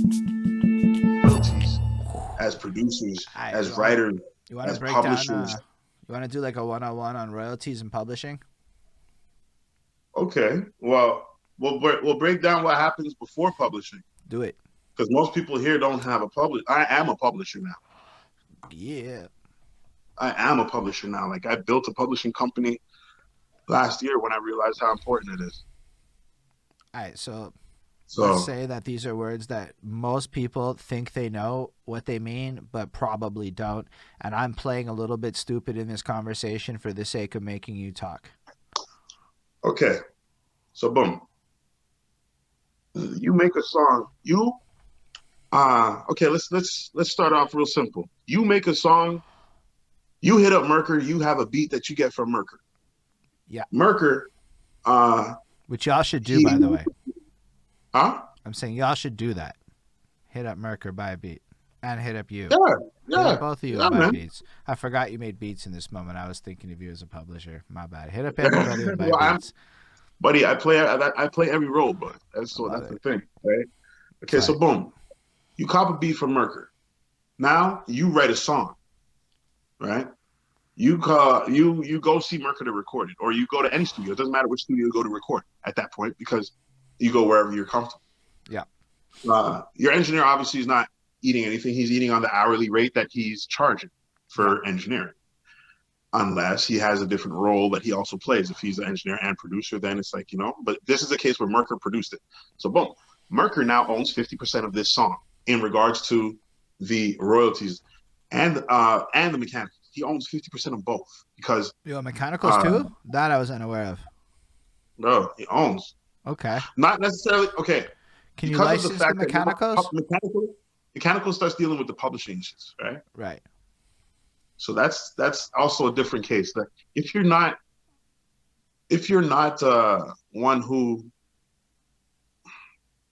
royalties as producers, All right, as writers, you want to as break down? publishers. You want to do like a 101 on royalties and publishing? Okay, well, we'll break down what happens before publishing Do it. because most people here don't have a publish. I am a publisher now. Yeah. I am a publisher now. Like I built a publishing company last year when I realized how important it is. All right, so let's So say that these are words that most people think they know what they mean, but probably don't. And I'm playing a little bit stupid in this conversation for the sake of making you talk. okay, so boom, you make a song. You okay. Let's start off real simple. You make a song. You hit up Merker. You have a beat that you get from Merker. Yeah. Merker, Which y'all should do, he, by the way. huh? I'm saying y'all should do that. Hit up Merker, buy a beat. And hit up you. Yeah, Hit yeah, up both of you yeah, and buy man. beats. I forgot you made beats in this moment. I was thinking of you as a publisher. My bad. Hit up everybody and buy Well, beats. buddy, I play every role, but I love that's the it. thing, right? Okay, so Fine. boom, you cop a beat from Merker. Now you write a song, right? You go see Merker to record it, or you go to any studio. It doesn't matter which studio you go to record at that point because you go wherever you're comfortable. Yeah. Your engineer obviously is not eating anything. He's eating on the hourly rate that he's charging Yeah. for engineering. Unless he has a different role that he also plays. If he's an engineer and producer, then it's like, but this is a case where Merker produced it. So boom, Merker now owns 50% of this song in regards to the royalties and the mechanics. He owns 50% of both because You want mechanicals too? That I was unaware of. bro, he owns. Okay. Not necessarily okay, Can you because of the license the fact that mechanicals? mechanical starts dealing with the publishing issues, right? Right. So that's also a different case. That if you're not one who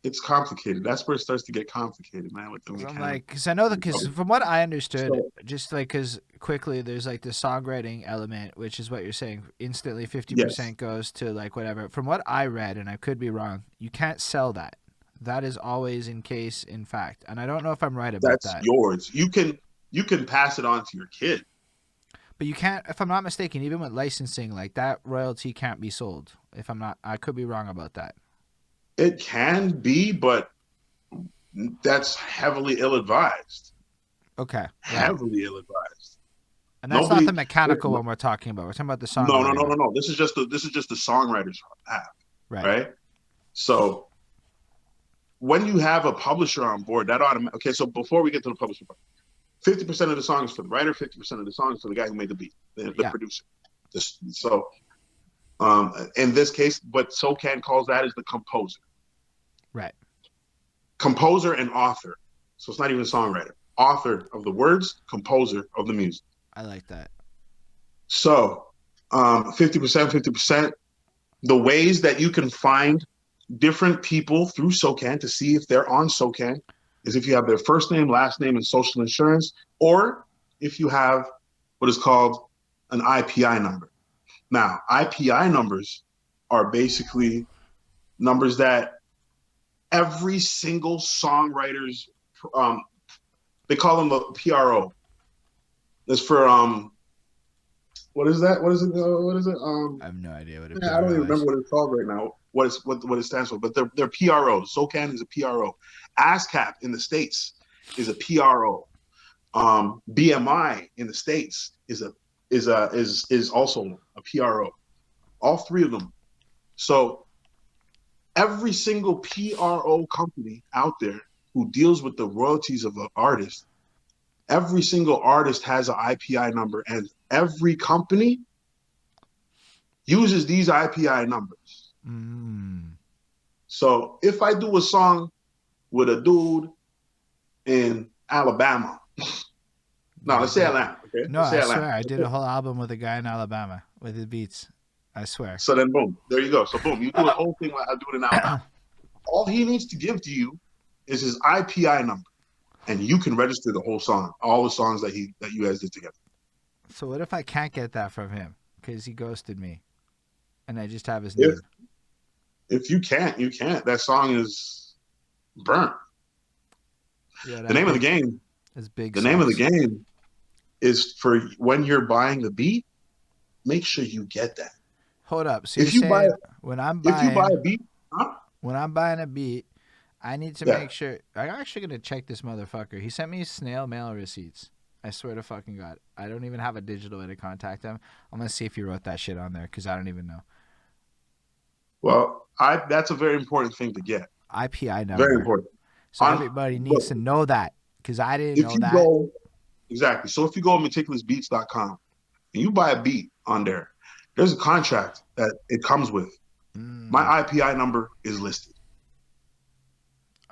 it's complicated. That's where it starts to get complicated, man, with the Because I'm mechanic. like, because I know that, because from what I understood, So just like, because quickly there's like the songwriting element, which is what you're saying, instantly yes, 50% goes to like whatever. From what I read, and I could be wrong, you can't sell that. That is always in case, in fact. And I don't know if I'm right about that's that. yours. You can pass it on to your kid. But you can't, if I'm not mistaken, even with licensing, like that royalty can't be sold. If I'm not, I could be wrong about that. It can be, but that's heavily ill-advised. Okay, right. Heavily ill-advised. And that's not Nobody. the mechanical one we're talking about. We're talking about the No, no, songwriting no, no, one. no. This is just the songwriters app, Right. right? So when you have a publisher on board, that automatic. Okay, so before we get to the publisher part, 50% of the song is for the writer, 50% of the song is for the guy who made the beat, the Yeah. producer. So in this case, what SoCan calls that is the composer. Right. Composer and author. So it's not even songwriter. Author of the words, composer of the music. I like that. So 50%, 50%. The ways that you can find different people through SoCan to see if they're on SoCan is if you have their first name, last name, and social insurance, or if you have what is called an IPI number. Now, IPI numbers are basically numbers that every single songwriter's um, they call them a PRO. That's for what is that? What is it? What is it? I have no idea what a I don't even PRO remember is. what it's called right now. What it stands for? But they're PROs. SoCan is a PRO. ASCAP in the states is a PRO. BMI in the states is also a PRO. All three of them. So every single PRO company out there who deals with the royalties of an artist, every single artist has an IPI number, and every company uses these IPI numbers. Mm. So if I do a song with a dude in Alabama, no, let's say Atlanta, okay? No, Let's say I Atlanta. swear, I did a whole album with a guy in Alabama with his beats. I swear. So then, boom, there you go. So boom, you do a whole thing like I do it in Alabama. All he needs to give to you is his IPI number, and you can register the whole song, all the songs that you guys did together. So what if I can't get that from him because he ghosted me, and I just have his If name? if you can't, you can't. That song is burnt. Yeah, The that name of the big, game, that's big the name of the sauce. game is for when you're buying the beat, make sure you get that. Hold up. So you're If you buy saying when I'm if you buy buying a beat, huh? a beat, I need to Yeah. make sure. I'm actually gonna check this motherfucker. He sent me snail mail receipts. I swear to fucking God. I don't even have a digital way to contact him. I'm gonna see if he wrote that shit on there because I don't even know. Well, I that's a very important thing to get. IPI Very number. important. So On everybody needs to look, know that because I didn't if know you that. go exactly. So if you go on meticulousbeats.com and you buy a beat on there, there's a contract that it comes with. My Mm, IPI number is listed.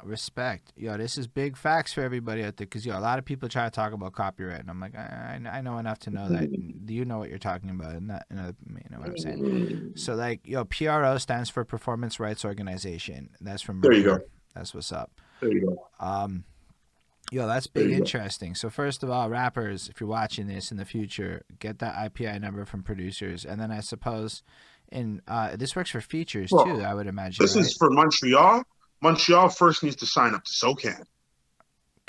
respect. Yo, this is big facts for everybody out there because, yo, a lot of people try to talk about copyright. And I'm like, I know enough to know that. Do you know what you're talking about? And that, you know what I'm saying? So, like, yo, PRO stands for Performance Rights Organization. That's from There you go. Mercury. That's what's up. There you go. Um, Yo, that's There big you go. interesting. So first of all, rappers, if you're watching this in the future, get that IPI number from producers, and then I suppose, in this works for features too. Well, I would imagine, this right? is for Montreal. Montreal first needs to sign up to SOCAN.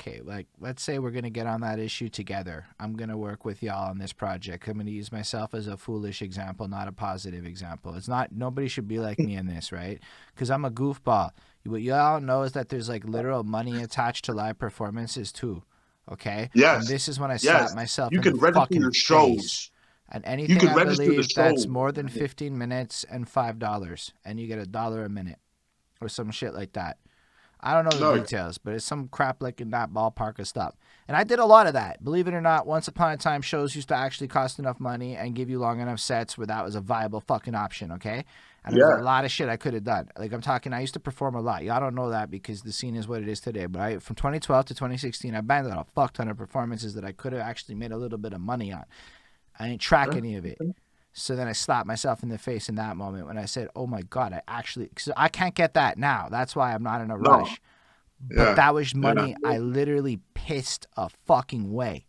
Okay, like let's say we're gonna get on that issue together. I'm gonna work with y'all on this project. I'm gonna use myself as a foolish example, not a positive example. It's not nobody should be like me in this, right? Because I'm a goofball. What y'all know is that there's like literal money attached to live performances too. Okay, and Yes, this is when I slap yes. myself You in the can register fucking your face. shows. And You anything can I register the believe that's show. more than 15 minutes and $5, and you get $1 a minute or some shit like that. I don't know the No, details, but it's some crap like in that ballpark of stuff. And I did a lot of that. Believe it or not, once upon a time, shows used to actually cost enough money and give you long enough sets where that was a viable fucking option, okay? And there's a yeah. lot of shit I could have done. Like I'm talking, I used to perform a lot. Y'all don't know that because the scene is what it is today. But from 2012 to 2016, I banged out a fuck ton of performances that I could have actually made a little bit of money on. I didn't track any of it. So then I slapped myself in the face in that moment when I said, "Oh my God, cause I can't get that now. That's why I'm not in a No. rush." But Yeah. that was Yeah. money I literally pissed a fucking way.